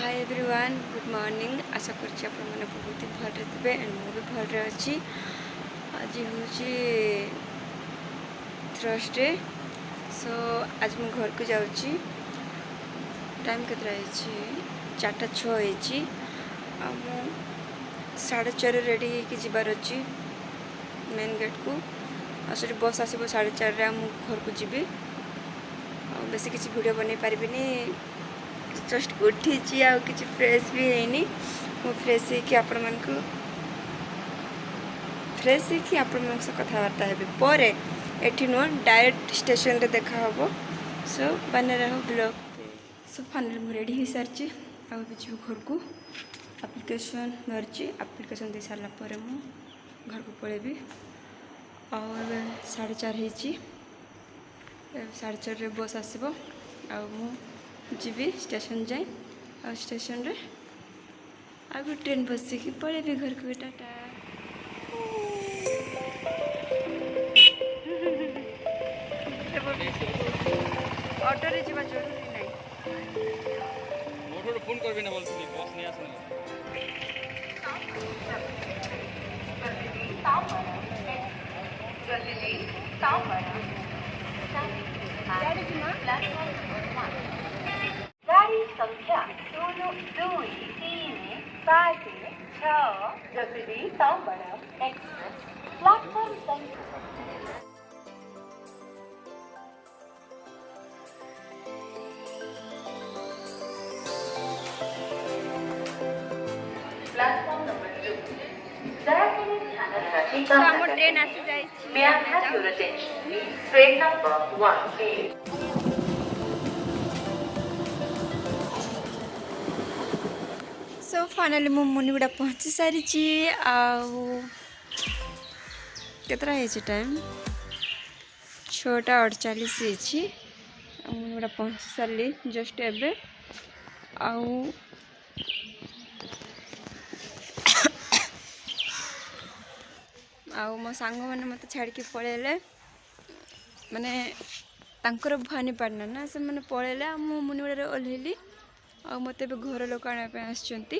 Hi everyone good morning आशा करछि आपण माने बहुत ही भल थे एंड मु भी भल रे अछि। आज हूँ थर्सडे सो आज मु घर को जाऊँगी। टाइम केतरा है 4:06 आ मु 4:30 रेडी होकर जीवार अच्छी मेन गेट को आस बस आसो 4:30 मु घर को जीवी। बेस किसी वीडियो बन पारिनी जस्ट उठी कि फ्रेश भी है मु फ्रेश होकर आपण मानक फ्रेश होकर आपण मान कथबार्ता हेबी पर एठी नुह डायरेक्ट स्टेशन रे देखा हम। सो बने रहो ब्लॉग पे। सो फाइनली मुझे रेडी हो सारी जी घर को एप्लिकेशन धरची एप्लिकेशन दे सारा पर मु घर को पलैबी। और 4:30 हो 4:30 बस आसब जी स्टेशन जाए और स्टेशन रे आगे ट्रेन बसिकी पलैबी घर को। टाटा ऑटो रे जीवा जरूरी नहीं मोटर फोन करबे ना बोलथि बस नहीं आसने गाड़ी संख्या 2 2 3 5 6 जगदी तांबड़ा एक्सप्रेस प्लेटफॉर्म संख्या प्लेटफॉर्म नंबर 2 दयाकरी ध्यान हम ट्रेन आसी जाई May I have your attention? Train number 1 please. So finally मु मुनिगुड़ा पहुँची सारी केतरा है टाइम 6:48 मुनिगुड़ा पहुँची सारी जस्ट एबे आउ मो सांग मैंने मत छाड़ी पलैले माने तांकर भवानी पाटना ना से मैंने पलैले मु मुनिगुड़ा ओह्लैली आ मत घर लोक आने आसचंती।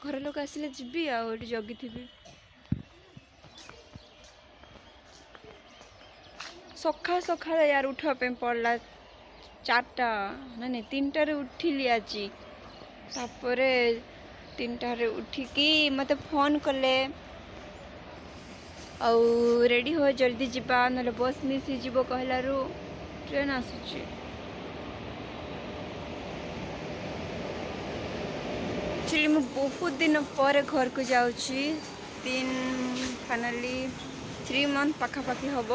घर लोक आसिले जीवी आउट जगी थी सखा सखा यार उठा पे पड़ला 4टा नहीं 3टारे उठिली आज तापर 3टारे उठिकी मत फोन कले आउ रेडी हो जल्दी जीवा ना बस मिस जीव कहलारू ट्रेन आसुची। एक्चुअली मैं बहुत दिन पर घर को जाऊँगी 3 मंथ पाखापाखि हम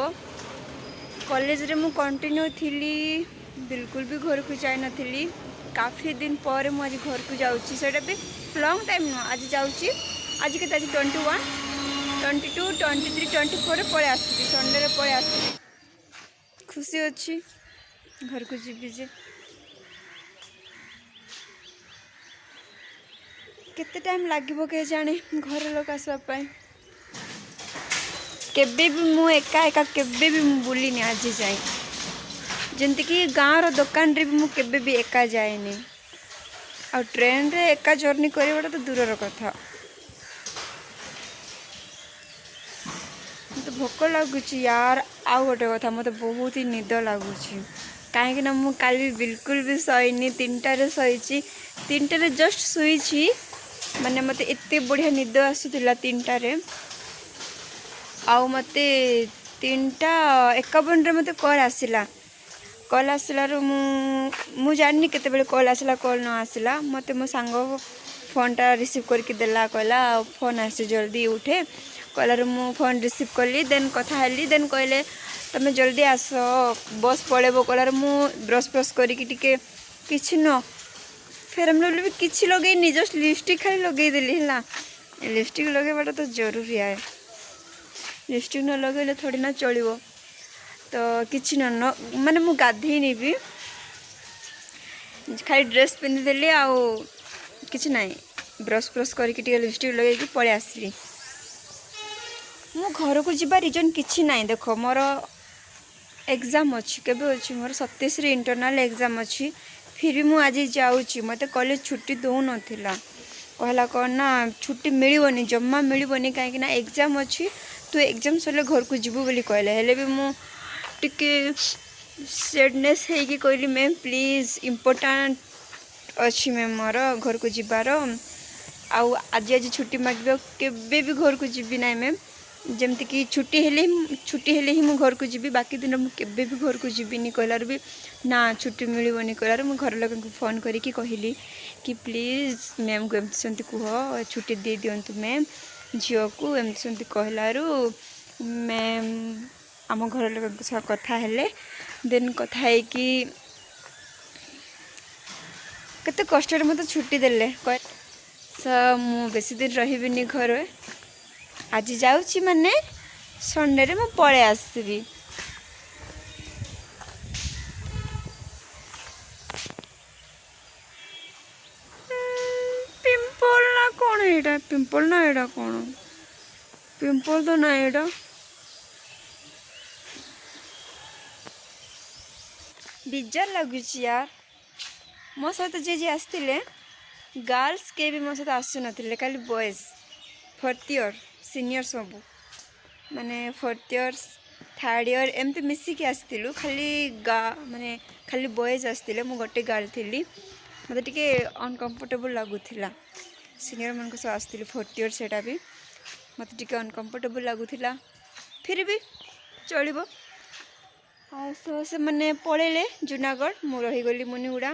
कॉलेज रे मु कंटिन्यू थी बिल्कुल भी घर को जाई नथिली। काफ़ी दिन पर मुझे घर को जाऊँगी सेटा भी लॉन्ग टाइम नुह आज जाऊँगी आज के 21 22 23 24 पड़े आसबी संडे पड़े आसबी खुशी अच्छी घर को जीवी जे केते टाइम लागिबो के जाने घर लोक आसवाई केबे भी मु एका एका केबे भी मु बुलिनी आज जाए जंती कि गाँव दुकान रे भी मु केबे भी एका जाएनी आ ट्रेन रे एका जर्नी करवाटा तो दूर कथा। मत भोक लगुच यार आउ गोटे कथा मत बहुत ही निद लगुच कहीं मु काली बिल्कुल भी शोनी 3टारे शोची 3टारे जस्ट शुई माने मत एत बढ़िया निद आसूला 3टारे आउ मत 3:51 मत कॉल आसला मु जानी केते कॉल आसला कॉल न आसला मत मो सांग फोनटा रिसीव करके देला कहला फोन आसे जल्दी उठे कहलार मु फोन रिसीव कली देन कथा हेली देन कहले तमे जल्दी आस बस पड़ेबो कहलार मु ब्रश करके टिके किछि न फिर हम लोग भी किछि लगेनी जस्ट लिपस्टिक खाली लगे देली है लिपस्टिक लगेबाटा तो जरूरी है लिपस्टिक न लगे थोड़ी ना चलो तो किछि न माने मु गाधेनी भी खाली ड्रेस पिंधिदेली आउ किछि नहीं ब्रश करके टिके लिपस्टिक लगे पलि आसली। मु घर को जीवा रिजन किछि नहीं देख मोर एग्जाम अच्छी केबे अच्छी मोर 27 रे इंटरनल एग्जाम अच्छी फिर भी मुझे आज जाऊँगी मत कॉलेज छुट्टी दौन कहला कौन ना छुट्टी मिलनी जमा मिलनी कहीं एग्जाम अच्छी तू एग्जाम सर घर को जीवु बोली कहले हेले भी मुझे सैडनेस है कहली मैम प्लीज इम्पोर्टाट अच्छी मैम मोर घर को जीवार आउ आज आज छुट्टी मांगे केबे भी घर को जीवी ना मैम जमती कि छुट्टी हेले ही मु घर को जीवी बाकी दिन मुझे भी घर को जीविनी कहलार भी ना छुट्टी मिलनी कहलार मु घर लोक फोन करके कहली कि प्लीज मैम को एमती सेमती कह छुट्टी दे दिंतु मैम झील को एमती सेमती कहलारू मैम आम घर लोक सह कथा हेले देन कथा है कि केते कष्ट मत छुट्टी देले मु बेसी दिन रही घर आज जाऊँगी माने संडे रे मु पळे आसबी पिंपल ना कौन एटा पिंपल ना एटा कौन पिंपल तो ना एटा बिजार लगुच यार मो सहित जे आसते गर्ल्स के भी मो सहित आसु नथिले खाली बॉयज फोर्थ ईयर सीनियर सब माने फोर्थ ईयर थर्ड ईयर एमती मिसिकी आसलु खाली माने खाली बॉयज आसते मु गोटे गर्ल थी मत टे अनकम्फर्टेबल लगुला सीनियर मान सह आसती फोर्थ ईयर सेटा भी मत टे अनकम्फर्टेबल लगुला फिर भी चलो सो से मैंने पलैले जूनागढ़ मु रहीगली मुनिगुड़ा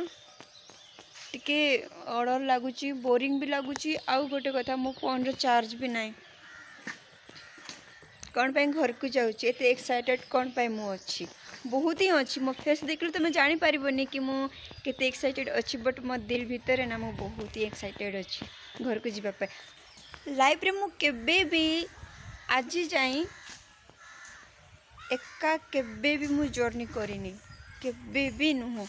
टिके ऑर्डर लगुच बोरिंग भी लगुच आउ गोटे कथा मो फोन रो चार्ज भी नहीं कौन पाई घर को जाऊँगी एत एक्साइटेड कौन पाई मु अच्छी बहुत ही अच्छी मो फेस देखले तुम जानी पारिबनी कि मु केते एक्साइटेड अच्छी बट मो दिल भितर ना मु बहुत ही एक्साइटेड अच्छी घर को जीवा पाए लाइफ रे मु केबे भी आज जाई एका केबे भी मु जर्नी करिनी केबे भी नुह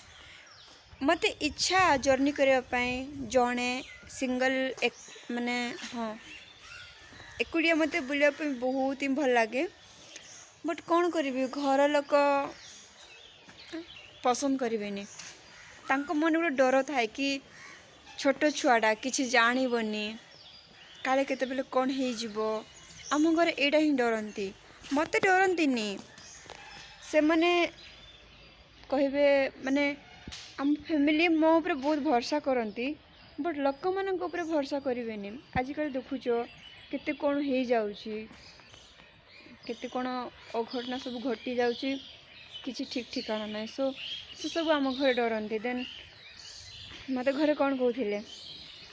मत इच्छा जर्नी करने जड़े सिंगल एक माने हाँ एकुटिया मत बुलाप बहुत ही भल लगे बट कौन करी घर लोक पसंद करेनि मन गोटे डर थाए कि छोट छुआटा किसी जानबनी काले केते बेले कौन हो आम घर एटा ही डरती मत डरती से माने कहे माने आम फैमिली मो ऊपर बहुत भरोसा करती बट लोक मान भरोसा करेनि आजिकल देखुच केते कौन हो जाऊँगी केते कौन अघटना सब घटी जाऊँगी किसी ठीक ठिकाना ना सो से सब आम घर डरती देन मत घरे कौन कहते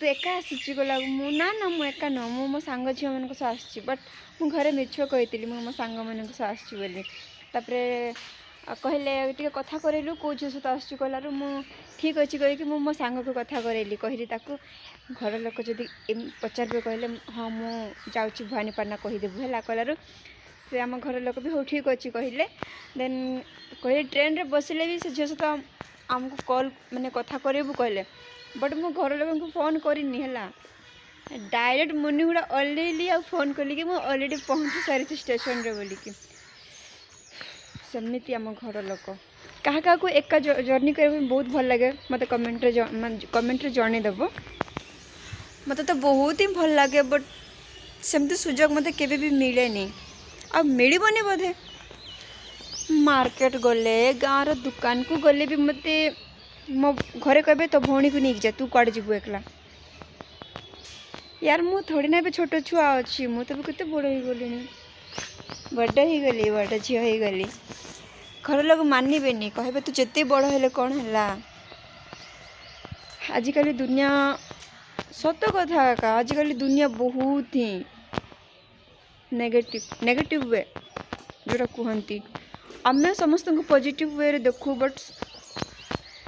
तू एका आसी गला मु ना मु एका न मु मो सांग झील मान सह आसी बट मु घरे मिछ कही मु मो सांग मान सह आसी बोली तापरे कहले टे कथा करेलु कौ झील सहित आसु कहलु मु ठीक अच्छी कहीकि मो सांग को कथा करेली कहली ताकू घर लोक जदि पचारे कहले हाँ मु जाऊँगी भवानीपाटना कहीदेबू है कहलु से आम घर लोक भी हो ठीक अच्छी कहले देन कहले ट्रेन रे बसिले भी से झील सहित आमको कॉल माने कथा करेबू कहले बट मो घर लोक को फोन करनी है डायरेक्ट मुनिगुड़ा अलरेडी आ फोन कली कि मु अलरेडी पहुँची सारी स्टेशन रे बोलिकी सेमती आम घर लोक क्या को एका जर्नी करने बहुत भल लगे मत कमेंट रे जनईदेव मत तो बहुत ही भल लगे बट सेमती सुजोग मत केबे भी मिले नहीं आ मिलबनी बोधे मार्केट गले गाँव दुकान को गले भी मत मो घरे कहे तो भौणी को नहीं जा तू कड़े जीवु एकला यार मु थोड़ी ना भी छोट छुआ अच्छी मु तो केते बड़ हो गली बड़ हो गली बड़ झील हो गली घर लोग मानबेनी कहे तू जिते बड़ हेले कौन है आजिकल दुनिया सत कथा का आजिकल दुनिया बहुत ही नेगेटिव वे जोटा कहती आम समस्त को पॉजिटिव वे रे देखू बट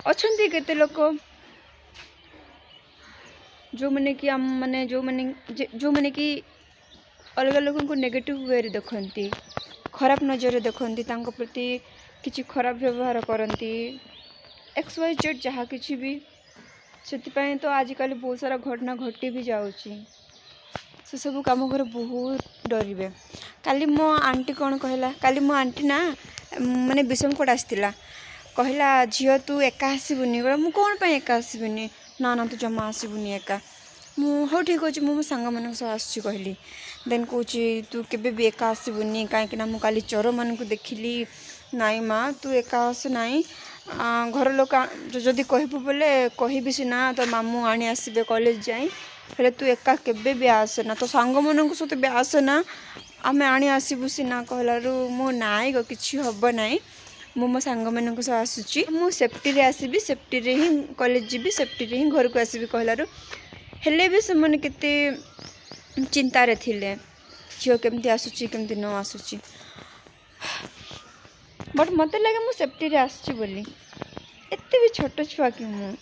अच्छा केते लोक जो मैंने कि आम माने जो मैंने कि अलग लोगों को नेगेटिव वे रे देखती खराब नजर देखती प्रति किसी खराब व्यवहार करती XYZ जहाँ किसी भी से तो आजिकल बहुत सारा घटना घटी भी जाऊँगी से सब कम घर बहुत डरवे। काली मो आंटी कौन कहला, काली मो आंटी ना माने विषमकोट आसला कहला झील तू एका आसबुनि मु कौन पे एका आसबुनि ना ना तू जमा आसबुनि एका हाँ ठीक अच्छे मो सांग मान सह आसुची कहली देन कौच तू केबे भी एका आसबुनि कहीं मु काली चोर मान देखिली नाई माँ तू एका आस नाई घर लोक जदि कहबू बोले कहबी सीना तो मामू आनी आसबे कॉलेज जाई हेले तू एका केबे भी आसना तो सांग मान सहित भी आसना आमे आनी आसबू सीना कहलु मो नाई गो किसी हम नाई मो सांग मान सह आसुची मु सेफ्टी रे आसबी सेफ्टी रे ही कॉलेज जीबी सेफ्टी रे ही घर को आसबी कहलु हेले भी से मैंने केते चिंतारे थिले झील केमती आसुची केमती न आसुची बट मत लगे मु सेफ्टी रे आसुची बोली एते भी छोट छुआ कि मु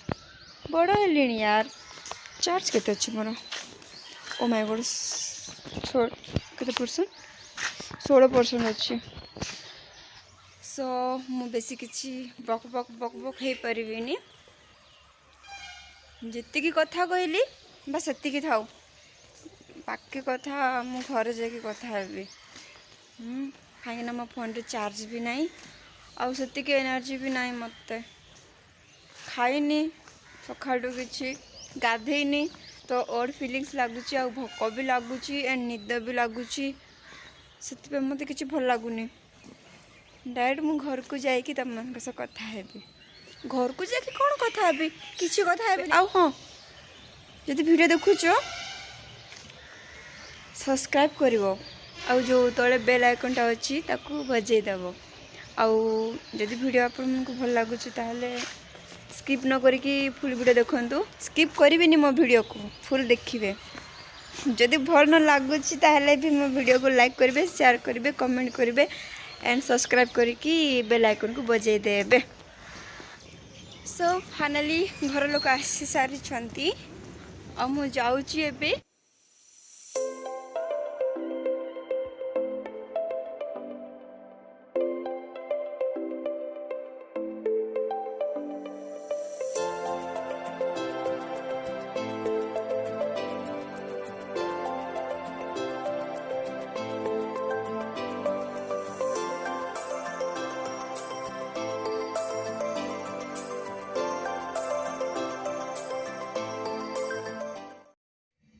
बड़ हेलिणी यार। चार्ज केते अछि मोर ओ माय गॉड केते परसेंट 16% अछि सो मु बेसी किछि बक बक बक बक हे परिबिनी जेतिकी कथा कहली बस सेतिकी थाउ बाकी कथा मु घर जाके कथा हेबी कहीं मो फोन रे चार्ज भी नहीं आउ सेतिकी एनर्जी भी नहीं मत खाइनी सकाळु किछि गाधेनी तो और फीलिंग्स लगुच आ भोक भी लगुच एंड निद भी लगुच से मत कि भल लगुनि डायरेक्ट मु घर को जाइए तुम मान कथा हेबी घर को जाके कौन कथा हेबी किसी कथा हेबी आ हाँ जदि वीडियो देखुच सब्सक्राइब करिवो आउ जो तले बेल आइकनटा अच्छी ताकू बजे देव आउ जदि वीडियो आपको भल लगुच ताहले स्किप न करके फुल वीडियो देखंतु स्किप करिवेनी मो वीडियो को फुल देखिए जदि भल न लगुच ताहले भी मो वीडियो को लाइक करेंगे शेयर करेंगे कमेंट करेंगे एंड सब्सक्राइब करके बेल आइकन को बजे देबे। सो फाइनली घर लोक आसी सारी आ मु जाऊँगी एबे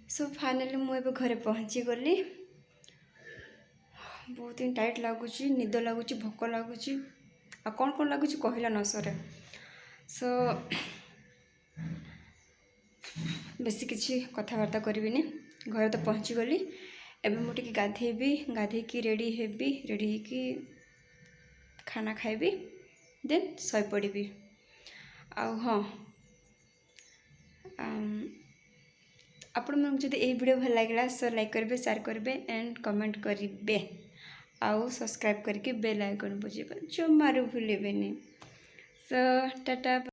सो फाइनली मुझे घरे पहुँची गली बहुत ही टाइट लगुच निद लगुच भोक लगुच आ कौन कौन लगुच कहला न सरे सो बेसी किसी कथबार्ता करिविनी घर तो पहुँची गली एबे मुझे गाधेबी गाधेकी रेडी हेबी रेडी होकी खाना खाइबी देन सई पड़बी आ हाँ आपण मन जदि ये वीडियो भल लगे सो लाइक करेंगे शेयर करेंगे एंड कमेंट करेंगे आउ सब्सक्राइब करके बेल आइकन बजेबा जमारू भूलेबेनी सो टाटा।